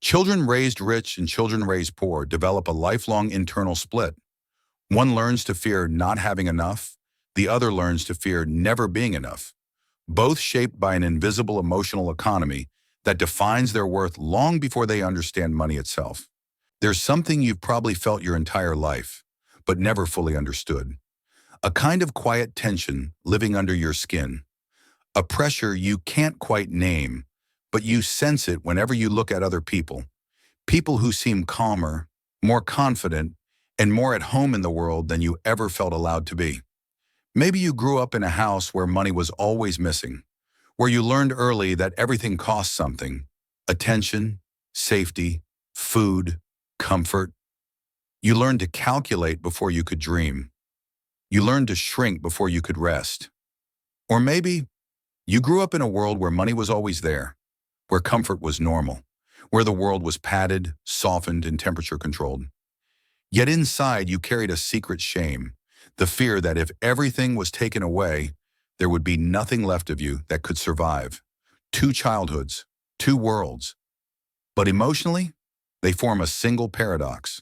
Children raised rich and children raised poor develop a lifelong internal split. One learns to fear not having enough, the other learns to fear never being enough, both shaped by an invisible emotional economy that defines their worth long before they understand money itself. There's something you've probably felt your entire life, but never fully understood. A kind of quiet tension living under your skin, a pressure you can't quite name, but you sense it whenever you look at other people. People who seem calmer, more confident, and more at home in the world than you ever felt allowed to be. Maybe you grew up in a house where money was always missing, where you learned early that everything costs something: attention, safety, food, comfort. You learned to calculate before you could dream. You learned to shrink before you could rest. Or maybe you grew up in a world where money was always there, where comfort was normal, where the world was padded, softened, and temperature controlled. Yet inside you carried a secret shame, the fear that if everything was taken away, there would be nothing left of you that could survive. Two childhoods, two worlds. But emotionally, they form a single paradox.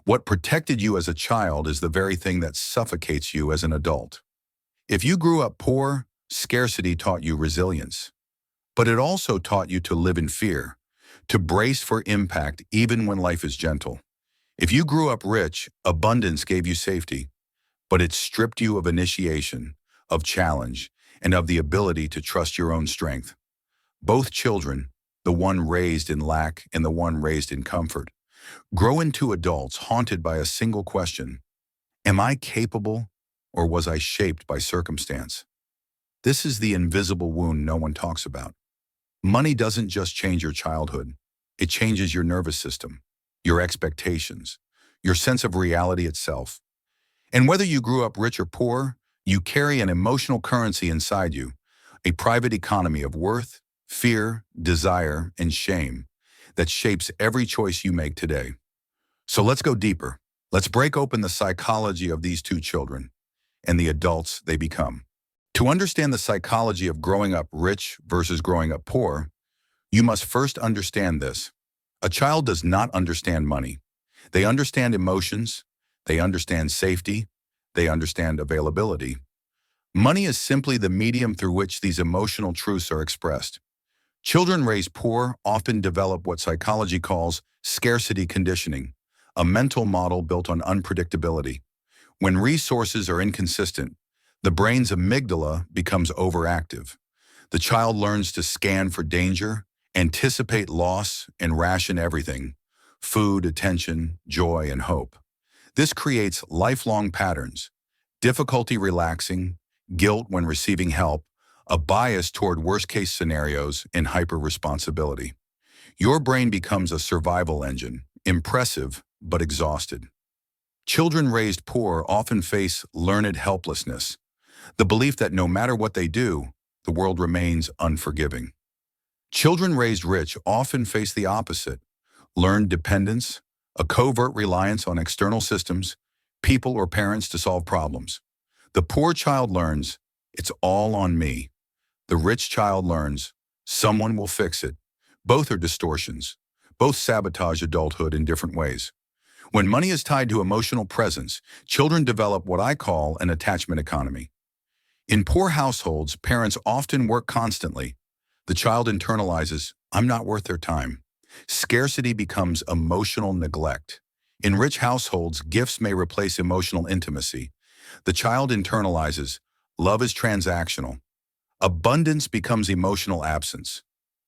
What protected you as a child is the very thing that suffocates you as an adult. If you grew up poor, scarcity taught you resilience. But it also taught you to live in fear, to brace for impact even when life is gentle. If you grew up rich, abundance gave you safety, but it stripped you of initiation, of challenge, and of the ability to trust your own strength. Both children, the one raised in lack and the one raised in comfort, grow into adults haunted by a single question: am I capable, or was I shaped by circumstance? This is the invisible wound no one talks about. Money doesn't just change your childhood, it changes your nervous system, your expectations, your sense of reality itself. And whether you grew up rich or poor, you carry an emotional currency inside you, a private economy of worth, fear, desire, and shame that shapes every choice you make today. So let's go deeper. Let's break open the psychology of these two children and the adults they become. To understand the psychology of growing up rich versus growing up poor, you must first understand this. A child does not understand money. They understand emotions, they understand safety, they understand availability. Money is simply the medium through which these emotional truths are expressed. Children raised poor often develop what psychology calls scarcity conditioning, a mental model built on unpredictability. When resources are inconsistent, the brain's amygdala becomes overactive. The child learns to scan for danger, anticipate loss, and ration everything: food, attention, joy, and hope. This creates lifelong patterns: difficulty relaxing, guilt when receiving help, a bias toward worst-case scenarios, and hyper-responsibility. Your brain becomes a survival engine, impressive but exhausted. Children raised poor often face learned helplessness, the belief that no matter what they do, the world remains unforgiving. Children raised rich often face the opposite: learned dependence, a covert reliance on external systems, people or parents to solve problems. The poor child learns, it's all on me. The rich child learns, someone will fix it. Both are distortions. Both sabotage adulthood in different ways. When money is tied to emotional presence, children develop what I call an attachment economy. In poor households, parents often work constantly. The child internalizes, I'm not worth their time. Scarcity becomes emotional neglect. In rich households, gifts may replace emotional intimacy. The child internalizes, love is transactional. Abundance becomes emotional absence.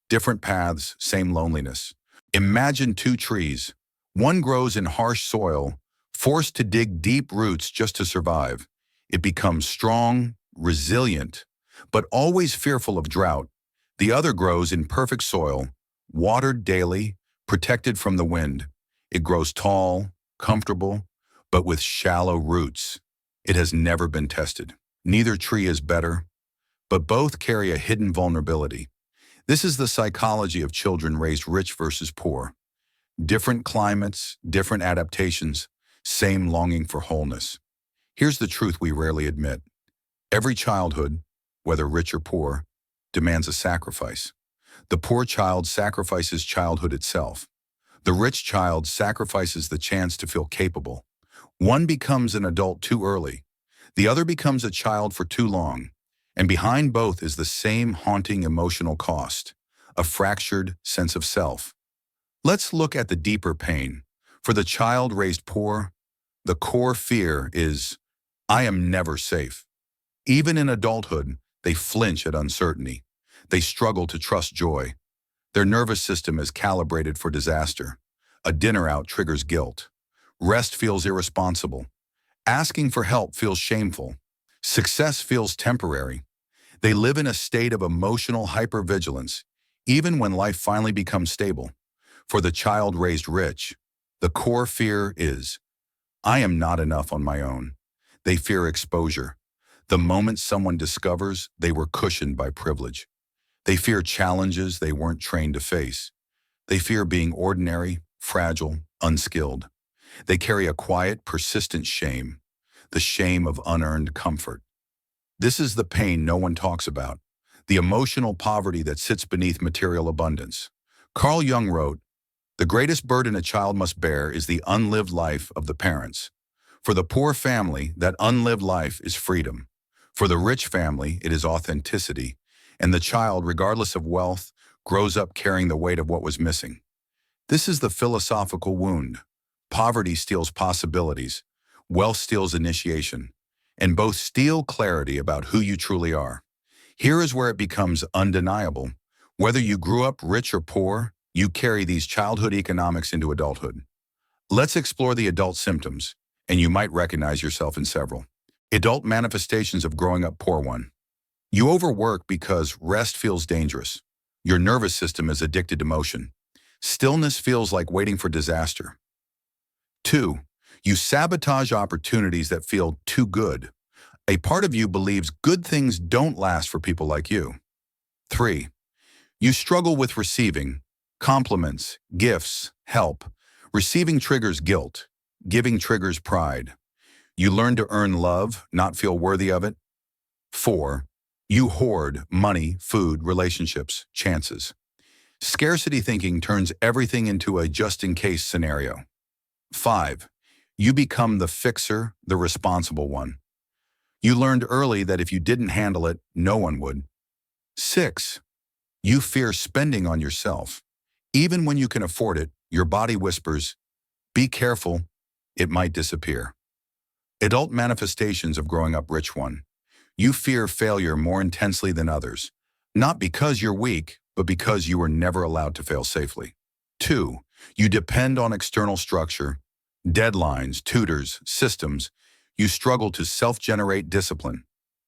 Different paths, same loneliness. Imagine two trees. One grows in harsh soil, forced to dig deep roots just to survive. It becomes strong, resilient, but always fearful of drought. The other grows in perfect soil, watered daily, protected from the wind. It grows tall, comfortable, but with shallow roots. It has never been tested. Neither tree is better, but both carry a hidden vulnerability. This is the psychology of children raised rich versus poor. Different climates, different adaptations, same longing for wholeness. Here's the truth we rarely admit. Every childhood, whether rich or poor, demands a sacrifice. The poor child sacrifices childhood itself. The rich child sacrifices the chance to feel capable. One becomes an adult too early. The other becomes a child for too long. And behind both is the same haunting emotional cost, a fractured sense of self. Let's look at the deeper pain. For the child raised poor, the core fear is, I am never safe. Even in adulthood, they flinch at uncertainty. They struggle to trust joy. Their nervous system is calibrated for disaster. A dinner out triggers guilt. Rest feels irresponsible. Asking for help feels shameful. Success feels temporary. They live in a state of emotional hypervigilance, even when life finally becomes stable. For the child raised rich, the core fear is, I am not enough on my own. They fear exposure. The moment someone discovers they were cushioned by privilege. They fear challenges they weren't trained to face. They fear being ordinary, fragile, unskilled. They carry a quiet, persistent shame, the shame of unearned comfort. This is the pain no one talks about, the emotional poverty that sits beneath material abundance. Carl Jung wrote, "The greatest burden a child must bear is the unlived life of the parents. For the poor family, that unlived life is freedom. For the rich family, it is authenticity. And the child, regardless of wealth, grows up carrying the weight of what was missing." This is the philosophical wound. Poverty steals possibilities. Wealth steals initiation. And both steal clarity about who you truly are. Here is where it becomes undeniable. Whether you grew up rich or poor, you carry these childhood economics into adulthood. Let's explore the adult symptoms, and you might recognize yourself in several. Adult manifestations of growing up poor. 1. You overwork because rest feels dangerous. Your nervous system is addicted to motion. Stillness feels like waiting for disaster. 2. You sabotage opportunities that feel too good. A part of you believes good things don't last for people like you. 3. You struggle with receiving compliments, gifts, help. Receiving triggers guilt. Giving triggers pride. You learn to earn love, not feel worthy of it. 4. You hoard money, food, relationships, chances. Scarcity thinking turns everything into a just-in-case scenario. 5. You become the fixer, the responsible one. You learned early that if you didn't handle it, no one would. 6. You fear spending on yourself. Even when you can afford it, your body whispers, be careful, it might disappear. Adult manifestations of growing up rich. 1. You fear failure more intensely than others, not because you're weak, but because you were never allowed to fail safely. 2. You depend on external structure, deadlines, tutors, systems. You struggle to self-generate discipline.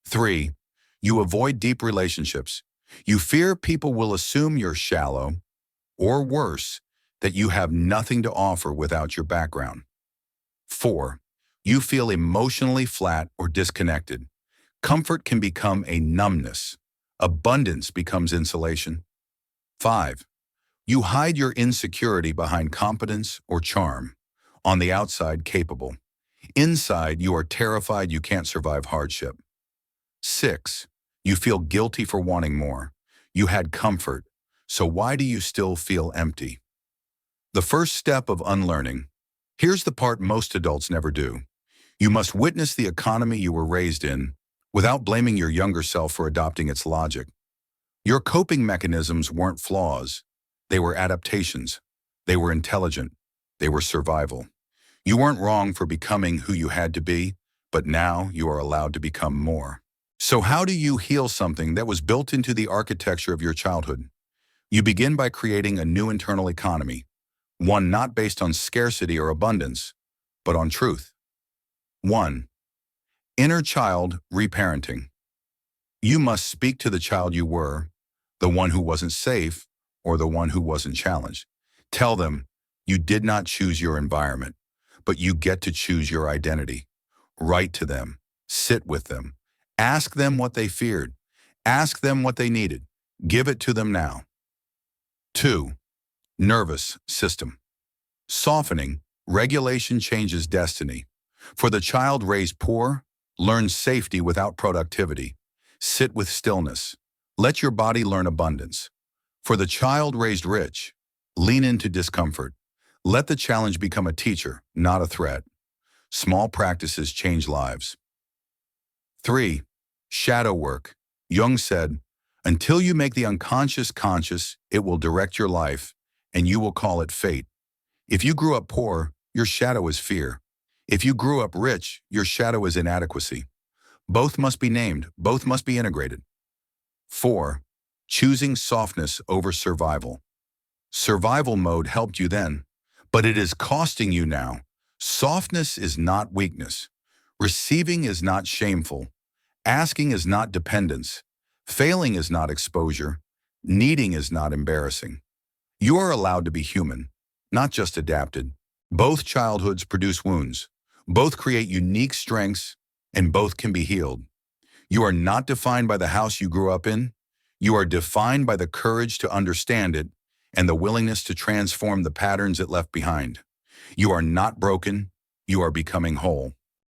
3. You avoid deep relationships. You fear people will assume you're shallow, or worse, that you have nothing to offer without your background. 4. You feel emotionally flat or disconnected. Comfort can become a numbness. Abundance becomes insulation. 5. You hide your insecurity behind competence or charm. On the outside, capable. Inside, you are terrified you can't survive hardship. 6. You feel guilty for wanting more. You had comfort, so why do you still feel empty? The first step of unlearning. Here's the part most adults never do. You must witness the economy you were raised in without blaming your younger self for adopting its logic. Your coping mechanisms weren't flaws. They were adaptations. They were intelligent. They were survival. You weren't wrong for becoming who you had to be, but now you are allowed to become more. So how do you heal something that was built into the architecture of your childhood? You begin by creating a new internal economy, one not based on scarcity or abundance, but on truth. 1. Inner child reparenting. You must speak to the child you were, the one who wasn't safe or the one who wasn't challenged. Tell them, you did not choose your environment, but you get to choose your identity. Write to them. Sit with them. Ask them what they feared. Ask them what they needed. Give it to them now. 2. Nervous system. Softening, regulation changes destiny. For the child raised poor, learn safety without productivity. Sit with stillness. Let your body learn abundance. For the child raised rich, lean into discomfort. Let the challenge become a teacher, not a threat. Small practices change lives. 3. Shadow work. Jung said, "Until you make the unconscious conscious, it will direct your life, and you will call it fate." If you grew up poor, your shadow is fear. If you grew up rich, your shadow is inadequacy. Both must be named, both must be integrated. 4. Choosing softness over survival. Survival mode helped you then, but it is costing you now. Softness is not weakness. Receiving is not shameful. Asking is not dependence. Failing is not exposure. Needing is not embarrassing. You are allowed to be human, not just adapted. Both childhoods produce wounds. Both create unique strengths, and both can be healed. You are not defined by the house you grew up in. You are defined by the courage to understand it and the willingness to transform the patterns it left behind. You are not broken. You are becoming whole.